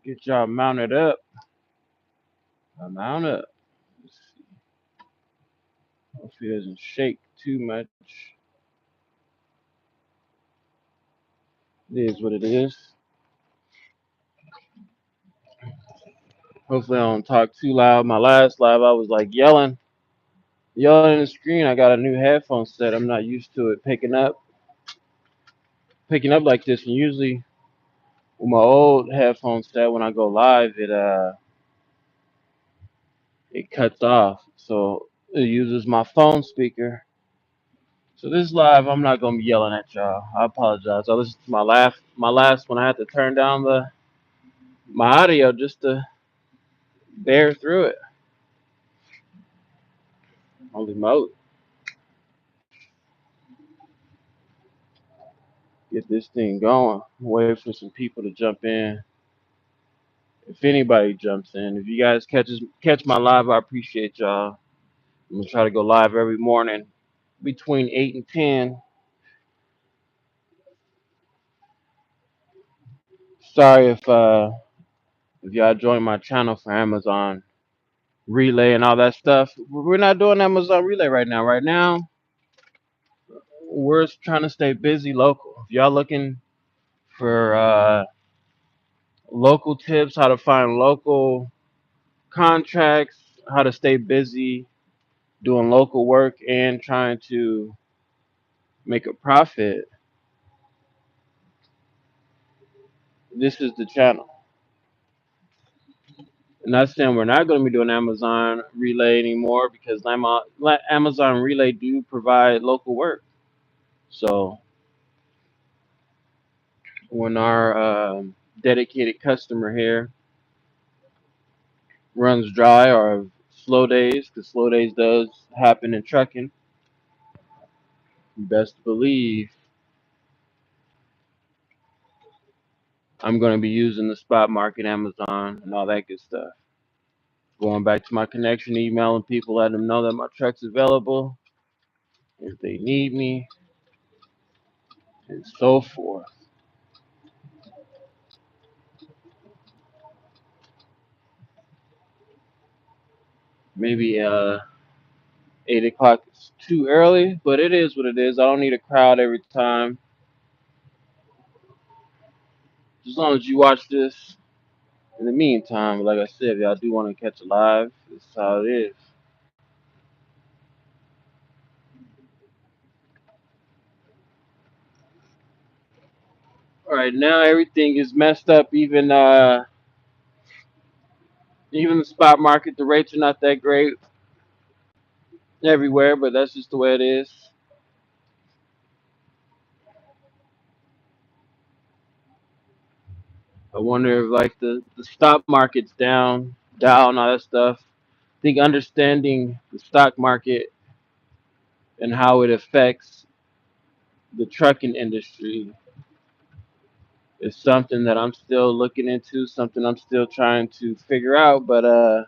Get y'all mounted up. Mount up. Let's see. Hopefully it doesn't shake too much. It is what it is. Hopefully I don't talk too loud. My last live I was like yelling in the screen. I got a new headphone set. I'm not used to it picking up like this. And usually with my old headphone set, when I go live, it cuts off. So it uses my phone speaker. So this live, I'm not gonna be yelling at y'all. I apologize. I listened to my last one. I had to turn down my audio just to bear through it. Holy moly. Get this thing going. Wait for some people to jump in. If anybody jumps in, if you guys catch my live, I appreciate y'all. I'm gonna try to go live every morning between 8 and 10. Sorry if y'all join my channel for Amazon Relay and all that stuff. We're not doing Amazon Relay right now. Right now, we're trying to stay busy local. If y'all looking for local tips, how to find local contracts, how to stay busy doing local work and trying to make a profit, this is the channel. And not saying we're not going to be doing Amazon Relay anymore because Amazon Relay do provide local work. So when our dedicated customer here runs dry or slow days, because slow days does happen in trucking, you best believe I'm going to be using the spot market, Amazon, and all that good stuff. Going back to my connection, emailing people, letting them know that my truck's available if they need me, and so forth. Maybe 8 o'clock is too early, but it is what it is. I don't need a crowd every time. As long as you watch this. In the meantime, like I said, if y'all do want to catch a live, this is how it is. All right, now everything is messed up. Even the spot market, the rates are not that great everywhere, but that's just the way it is. I wonder if like the stock market's down, all that stuff. I think understanding the stock market and how it affects the trucking industry is something that I'm still looking into, something I'm still trying to figure out. But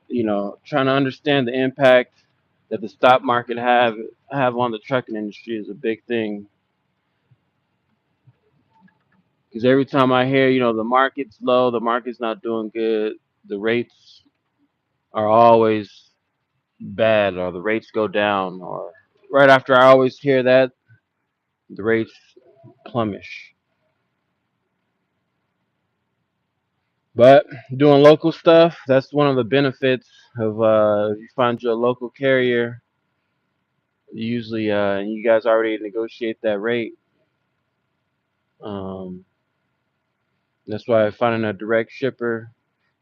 trying to understand the impact that the stock market have on the trucking industry is a big thing. Because every time I hear, the market's low, the market's not doing good, the rates are always bad, or the rates go down, or right after I always hear that, the rates plummet. But doing local stuff, that's one of the benefits of if you find your local carrier, usually you guys already negotiate that rate. Um, that's why finding a direct shipper,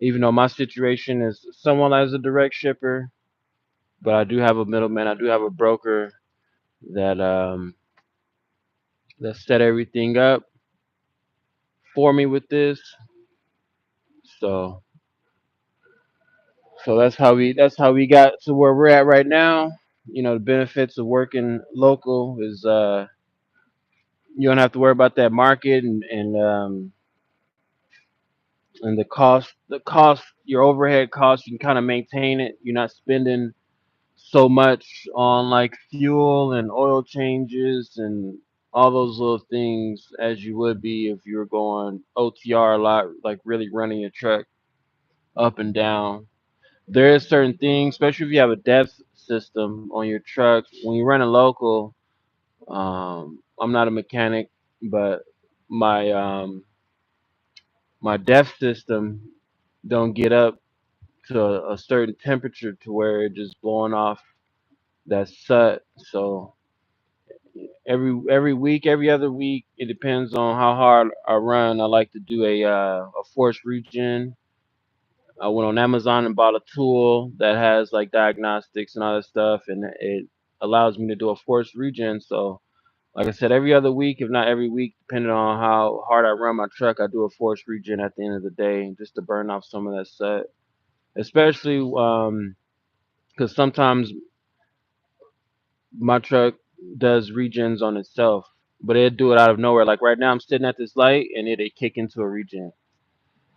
even though my situation is someone as a direct shipper, but I do have a middleman. I do have a broker that that set everything up for me with this. So that's how we got to where we're at right now. The benefits of working local is you don't have to worry about that market and the cost, your overhead costs. You can kind of maintain it. You're not spending so much on like fuel and oil changes and all those little things as you would be if you were going OTR a lot, like really running your truck up and down. There is certain things, especially if you have a depth system on your truck. When you run a local, I'm not a mechanic, but my my depth system don't get up to a certain temperature to where it just blowing off that set. So every week, every other week, it depends on how hard I run. I like to do a force regen. I went on Amazon and bought a tool that has like diagnostics and all that stuff, and it allows me to do a force regen. So, like I said, every other week, if not every week, depending on how hard I run my truck, I do a force regen at the end of the day just to burn off some of that set. Especially because sometimes my truck does regens on itself, but it do it out of nowhere. Like right now, I'm sitting at this light and it'll kick into a regen.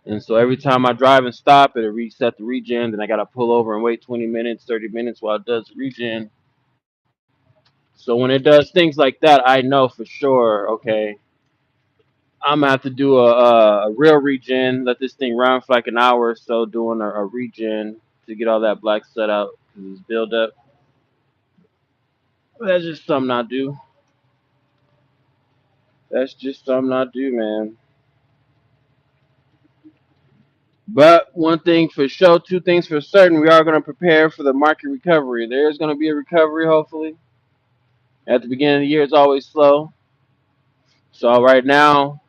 And so every time I drive and stop, it'll reset the regen. Then I gotta pull over and wait 20 minutes, 30 minutes while it does the regen. So when it does things like that, I know for sure, okay, I'm gonna have to do a real regen. Let this thing run for like an hour or so, doing a regen to get all that black set out because it's build up. But that's just something I do. That's just something I do, man. But one thing for sure, two things for certain, we are going to prepare for the market recovery. There's going to be a recovery, hopefully. At the beginning of the year, it's always slow. So right now,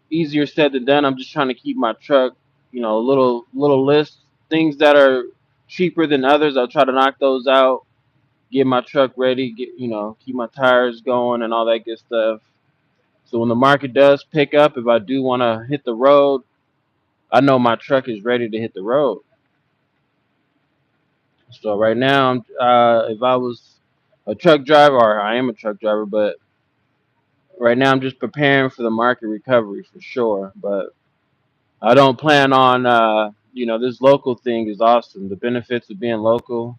easier said than done. I'm just trying to keep my truck, little list things that are cheaper than others. I'll try to knock those out, get my truck ready, keep my tires going and all that good stuff. So when the market does pick up, if I do want to hit the road, I know my truck is ready to hit the road. So right now, if I was a truck driver, or I am a truck driver, but right now I'm just preparing for the market recovery for sure. But I don't plan on, this local thing is awesome. The benefits of being local,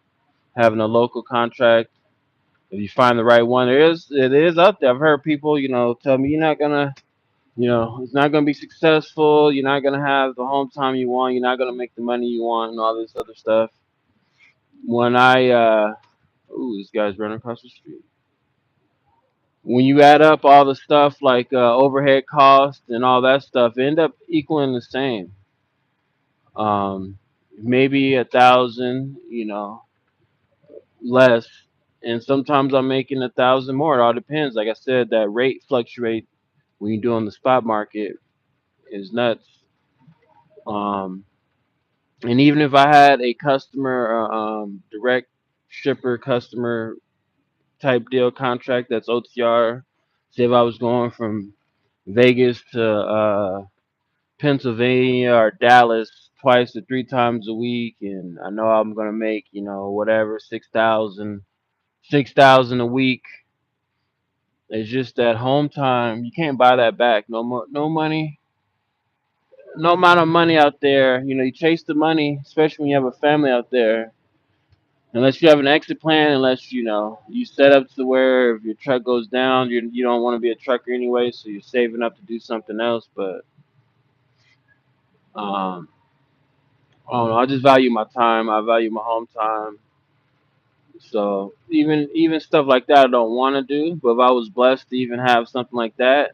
having a local contract. If you find the right one, it is out there. I've heard people, tell me you're not gonna, it's not gonna be successful. You're not gonna have the home time you want. You're not gonna make the money you want, and all this other stuff. When ooh, this guy's running across the street. When you add up all the stuff like overhead costs and all that stuff, it end up equaling the same. Um, Maybe 1,000, less, and sometimes I'm making 1,000 more. It all depends. Like I said, that rate fluctuate when you do on the spot market is nuts. Um, and even if I had a customer, direct shipper customer type deal contract that's OTR, say if I was going from Vegas to Pennsylvania or Dallas twice or three times a week, and I know I'm gonna make whatever 6,000 a week. It's just that home time you can't buy that back. No more, no money, no amount of money out there. You chase the money, especially when you have a family out there. Unless you have an exit plan, unless you set up to where if your truck goes down, you don't want to be a trucker anyway, so you're saving up to do something else. But um, I don't know. I just value my time. I value my home time. So even stuff like that, I don't want to do. But if I was blessed to even have something like that,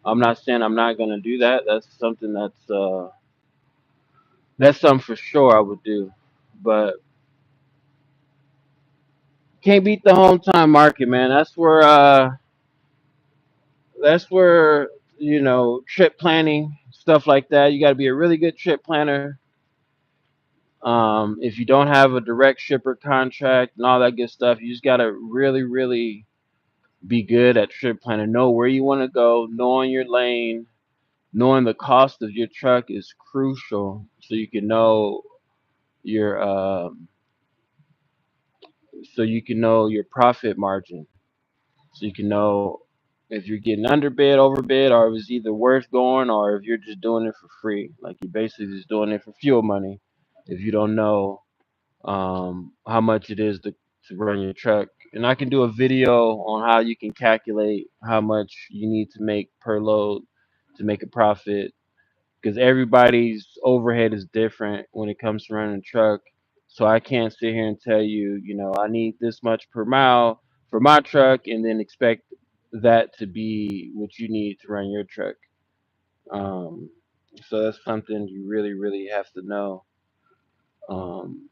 I'm not saying I'm not gonna do that. That's something for sure I would do. But can't beat the home time market, man. That's where trip planning stuff like that. You got to be a really good trip planner. If you don't have a direct shipper contract and all that good stuff, you just got to really, really be good at trip planning. Know where you want to go, knowing your lane, knowing the cost of your truck is crucial, so you can know your profit margin, so you can know if you're getting underbid, overbid, or if it's either worth going, or if you're just doing it for free. Like you're basically just doing it for fuel money if you don't know how much it is to run your truck. and I can do a video on how you can calculate how much you need to make per load to make a profit, because everybody's overhead is different when it comes to running a truck. So I can't sit here and tell you, I need this much per mile for my truck and then expect that to be what you need to run your truck. Um, so that's something you really, really have to know, um,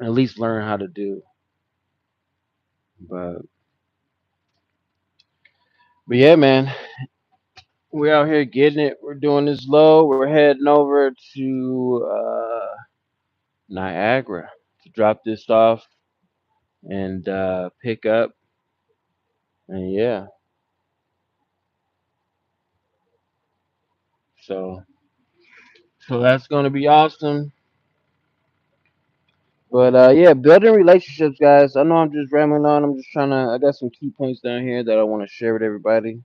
at least learn how to do. But but yeah, man, we're out here getting it. We're doing this low. We're heading over to Niagara to drop this off and pick up. And yeah, so so that's gonna be awesome. But yeah, building relationships, guys. I know I'm just rambling on. I'm just trying to. I got some key points down here that I want to share with everybody.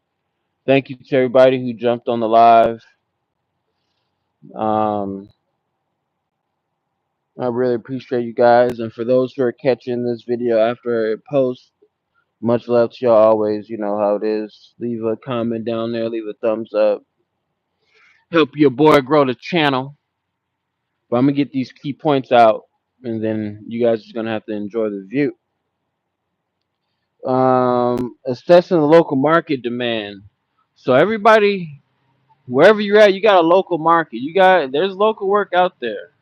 Thank you to everybody who jumped on the live. Um, I really appreciate you guys. And for those who are catching this video after it posts, much love to y'all always. You know how it is. Leave a comment down there, leave a thumbs up. Help your boy grow the channel. But I'm gonna get these key points out, and then you guys are gonna have to enjoy the view. Assessing the local market demand. So everybody, wherever you're at, you got a local market. There's local work out there.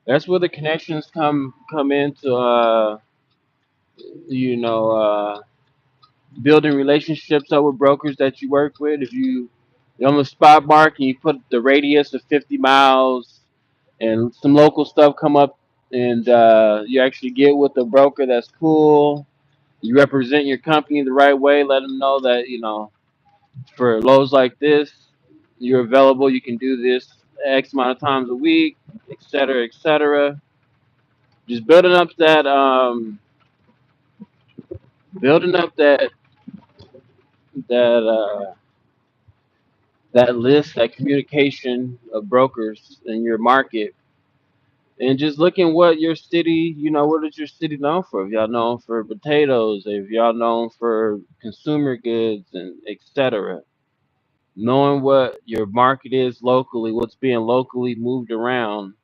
That's where the connections come into you know building relationships up with brokers that you work with. If you're on the spot market, you put the radius of 50 miles, and some local stuff come up, and you actually get with a broker that's cool. You represent your company the right way. Let them know that for lows like this, you're available. You can do this X amount of times a week, et cetera, et cetera. Just building up that that list, that communication of brokers in your market, and just looking what your city, what is your city known for? If y'all known for potatoes, if y'all known for consumer goods and et cetera. Knowing what your market is locally, what's being locally moved around,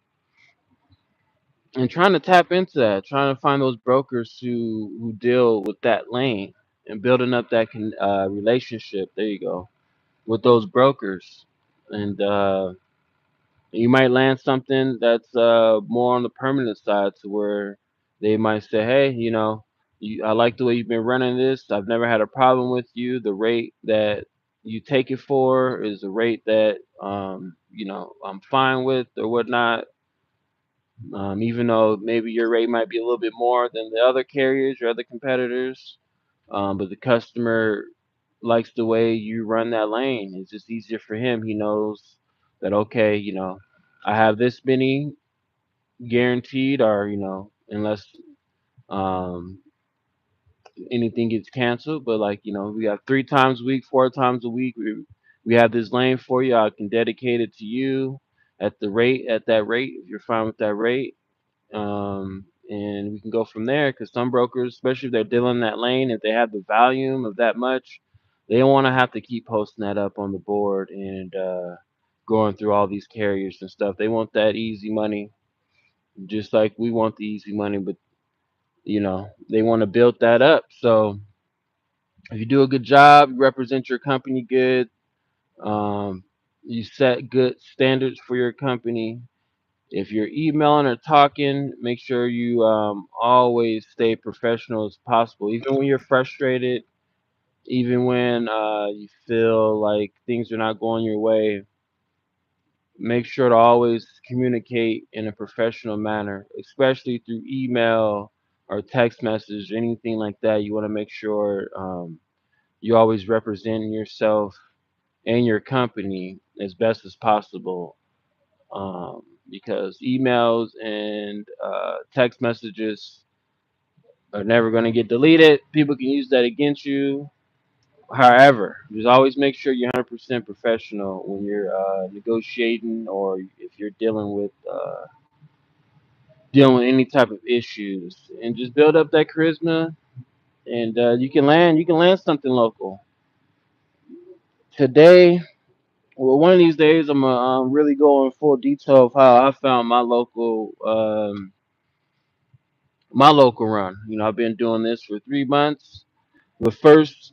and trying to tap into that, trying to find those brokers who deal with that lane and building up that relationship. There you go, with those brokers, and you might land something that's more on the permanent side, to where they might say, "Hey, I like the way you've been running this. I've never had a problem with you. The rate that you take it for is a rate that I'm fine with, or whatnot." Even though maybe your rate might be a little bit more than the other carriers or other competitors, but the customer likes the way you run that lane. It's just easier for him. He knows that, okay, I have this many guaranteed, or unless um, anything gets canceled. But like we have 3 times a week, 4 times a week. We have this lane for you. I can dedicate it to you at that rate, if you're fine with that rate. And we can go from there, because some brokers, especially if they're dealing in that lane, if they have the volume of that much, they don't want to have to keep posting that up on the board and going through all these carriers and stuff. They want that easy money, just like we want the easy money, but they want to build that up. So if you do a good job, you represent your company good, um, you set good standards for your company. If you're emailing or talking, make sure you always stay professional as possible. Even when you're frustrated, even when you feel like things are not going your way, make sure to always communicate in a professional manner, especially through email or text message, anything like that. You want to make sure you always represent yourself and your company as best as possible, because emails and text messages are never going to get deleted. People can use that against you. However, just always make sure you're 100% professional when you're negotiating, or if you're dealing with any type of issues, and just build up that charisma. and you can land something local today. Well, one of these days I'm gonna really go in full detail of how I found my local run. I've been doing this for 3 months. The first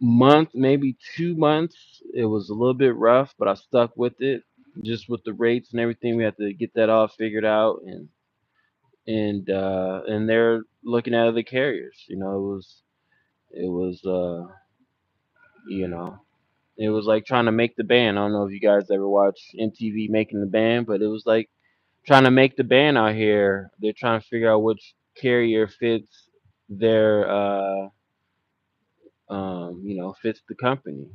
month, maybe 2 months, it was a little bit rough, but I stuck with it. Just with the rates and everything, we had to get that all figured out, and they're looking at other carriers. It was you know it was like trying to make the band. I don't know if you guys ever watch MTV Making the Band, but it was like trying to make the band out here. They're trying to figure out which carrier fits the company.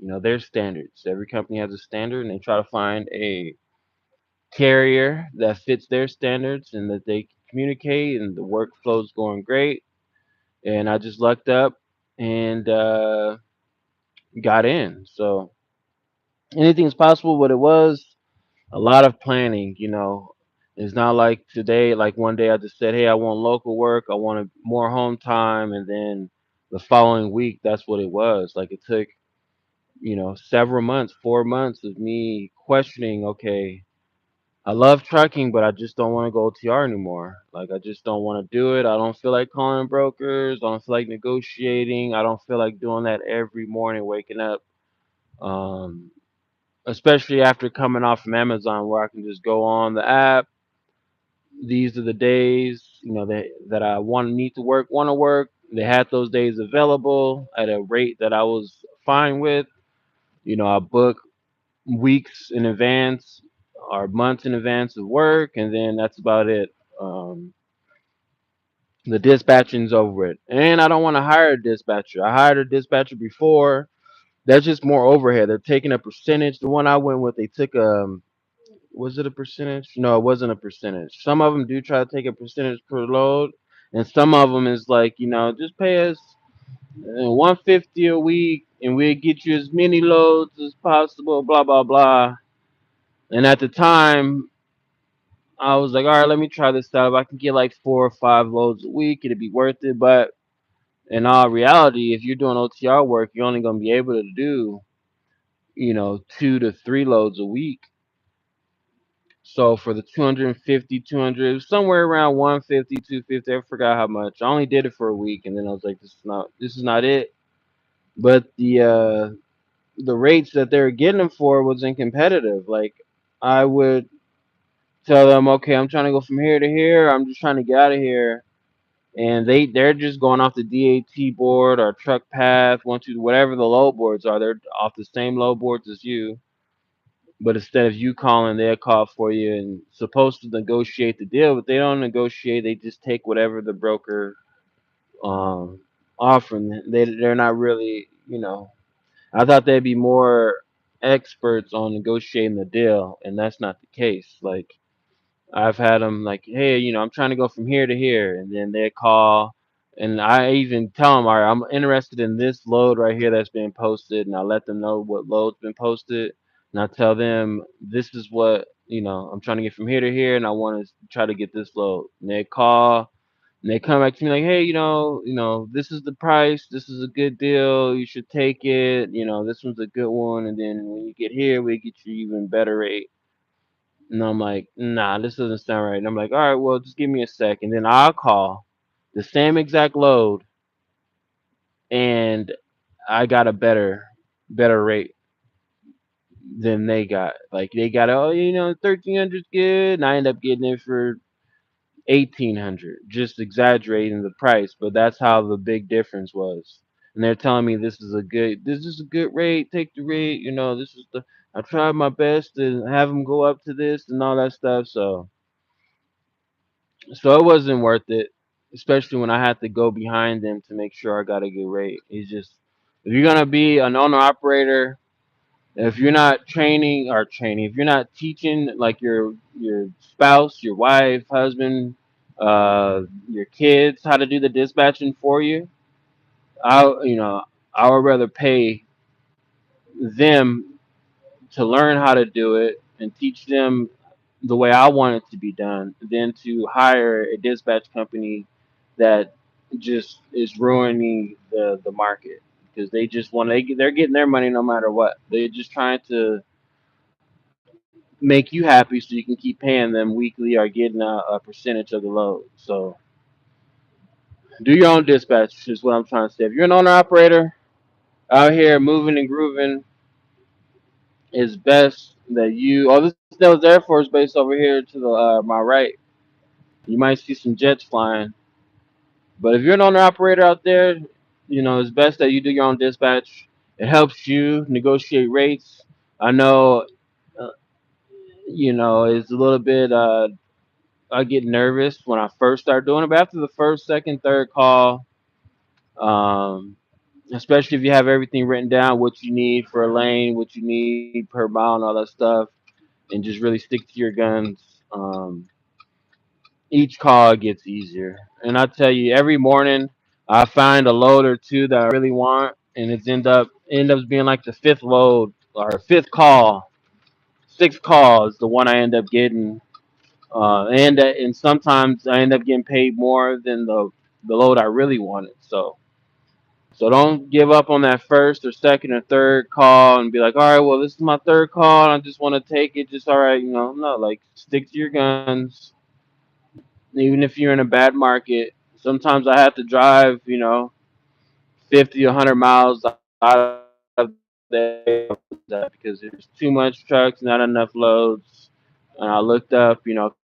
Their standards. Every company has a standard, and they try to find a carrier that fits their standards and that they can communicate, and the workflow's going great. And I just lucked up and got in. So anything's possible, but it was a lot of planning. It's not like today, like one day I just said, hey, I want local work, I wanted more home time, and then the following week, that's what it was. Like it took, several months, 4 months of me questioning, okay, I love trucking, but I just don't want to go OTR anymore. Like I just don't want to do it. I don't feel like calling brokers. I don't feel like negotiating. I don't feel like doing that every morning, waking up. Um, Especially after coming off from Amazon, where I can just go on the app. These are the days, that I want to work. They had those days available at a rate that I was fine with. I book weeks in advance or months in advance of work, and then that's about it. Um, the dispatching's over it, and I don't want to hire a dispatcher. I hired a dispatcher before. That's just more overhead. They're taking a percentage. The one I went with, they took was it a percentage? No, it wasn't a percentage. Some of them do try to take a percentage per load, and some of them is like, just pay us 150 a week, and we'll get you as many loads as possible. Blah blah blah. And at the time, I was like, all right, let me try this out. If I can get like 4 or 5 loads a week, it'd be worth it. But in all reality, if you're doing OTR work, you're only gonna be able to do, 2 to 3 loads a week. So for the 250, 200, somewhere around 150, 250, I forgot how much. I only did it for a week, and then I was like, this is not it. But the rates that they were getting them for wasn't competitive. Like I would tell them, okay, I'm trying to go from here to here. I'm just trying to get out of here, and they're just going off the DAT board or truck path, one two, whatever the load boards are. They're off the same load boards as you, but instead of you calling, they'll call for you and supposed to negotiate the deal, but they don't negotiate. They just take whatever the broker um offering. They're not really, I thought they'd be more experts on negotiating the deal, and that's not the case. Like I've had them like, hey, I'm trying to go from here to here, and then they call, and I even tell them, all right, I'm interested in this load right here that's been posted, and I let them know what load's been posted, and I tell them this is what I'm trying to get from here to here, and I want to try to get this load. And they call, and they come back to me like, hey, this is the price, this is a good deal, you should take it, this one's a good one, and then when you get here, we get you even better rate. And I'm like, nah, this doesn't sound right. And I'm like, all right, well, just give me a sec. And then I'll call the same exact load, and I got a better rate than they got. Like they got, oh, 1300's good, and I end up getting it for 1800, just exaggerating the price. But that's how the big difference was. And they're telling me this is a good rate. Take the rate. This is the. I tried my best to have them go up to this and all that stuff. So it wasn't worth it, especially when I had to go behind them to make sure I got a good rate. It's just if you're gonna be an owner operator, if you're not if you're not teaching like your spouse, your wife, husband, your kids how to do the dispatching for you, I would rather pay them to learn how to do it and teach them the way I want it to be done than to hire a dispatch company that just is ruining the market because they just want they're getting their money no matter what. They're just trying to make you happy so you can keep paying them weekly or getting a percentage of the load. So do your own dispatch is what I'm trying to say. If you're an owner operator out here moving and grooving, it's best that you. Oh, this that was Air Force Base over here to the my right. You might see some jets flying. But if you're an owner operator out there, it's best that you do your own dispatch. It helps you negotiate rates. I know, uh, it's a little bit. I get nervous when I first start doing it, but after the first, second, third call, um, especially if you have everything written down, what you need for a lane, what you need per mile, and all that stuff, and just really stick to your guns. Each call gets easier. And I tell you, every morning I find a load or two that I really want, and it's end up being like the fifth load or fifth call, sixth call is the one I end up getting, and sometimes I end up getting paid more than the load I really wanted. So don't give up on that first or second or third call and be like, all right, well, this is my third call, and I just want to take it. Just all right, no, like stick to your guns even if you're in a bad market. Sometimes I have to drive, 50, 100 miles out of the because there's too much trucks, not enough loads. And I looked up,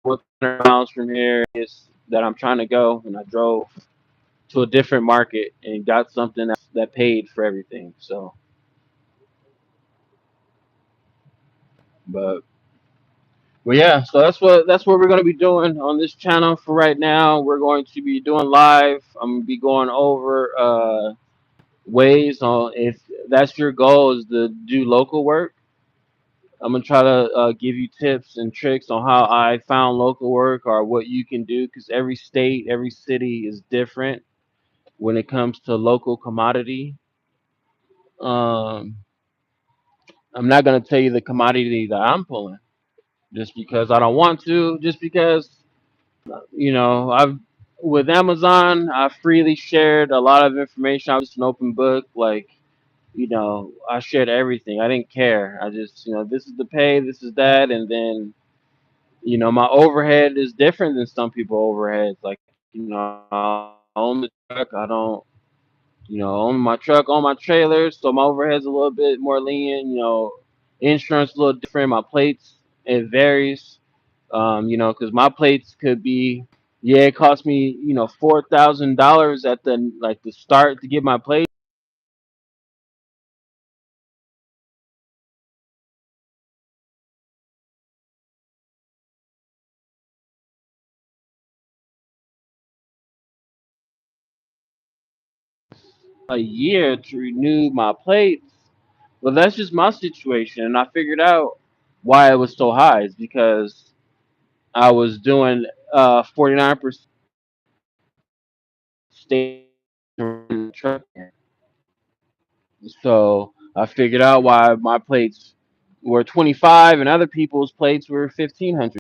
what's 100 miles from here is that I'm trying to go, and I drove to a different market and got something that paid for everything. So, but But yeah, so that's what we're gonna be doing on this channel for right now. We're going to be doing live. I'm gonna be going over ways on if that's your goal is to do local work. I'm gonna try to give you tips and tricks on how I found local work or what you can do because every state, every city is different when it comes to local commodity. Um, I'm not gonna tell you the commodity that I'm pulling just because I don't want to, just because I've with Amazon, I freely shared a lot of information. I was just an open book. Like, I shared everything. I didn't care. I just, this is the pay, this is that, and then, my overhead is different than some people overheads. Like, I own the truck. I don't, own my truck, own my trailers, so my overhead's a little bit more lenient. Insurance a little different. My plates it varies. Because my plates could be, yeah, it cost me, $4,000 at the start to get my plate. A year to renew my plates. Well, that's just my situation, and I figured out why it was so high. Is because I was doing 49% state truck. So I figured out why my plates were 25 and other people's plates were 1,500.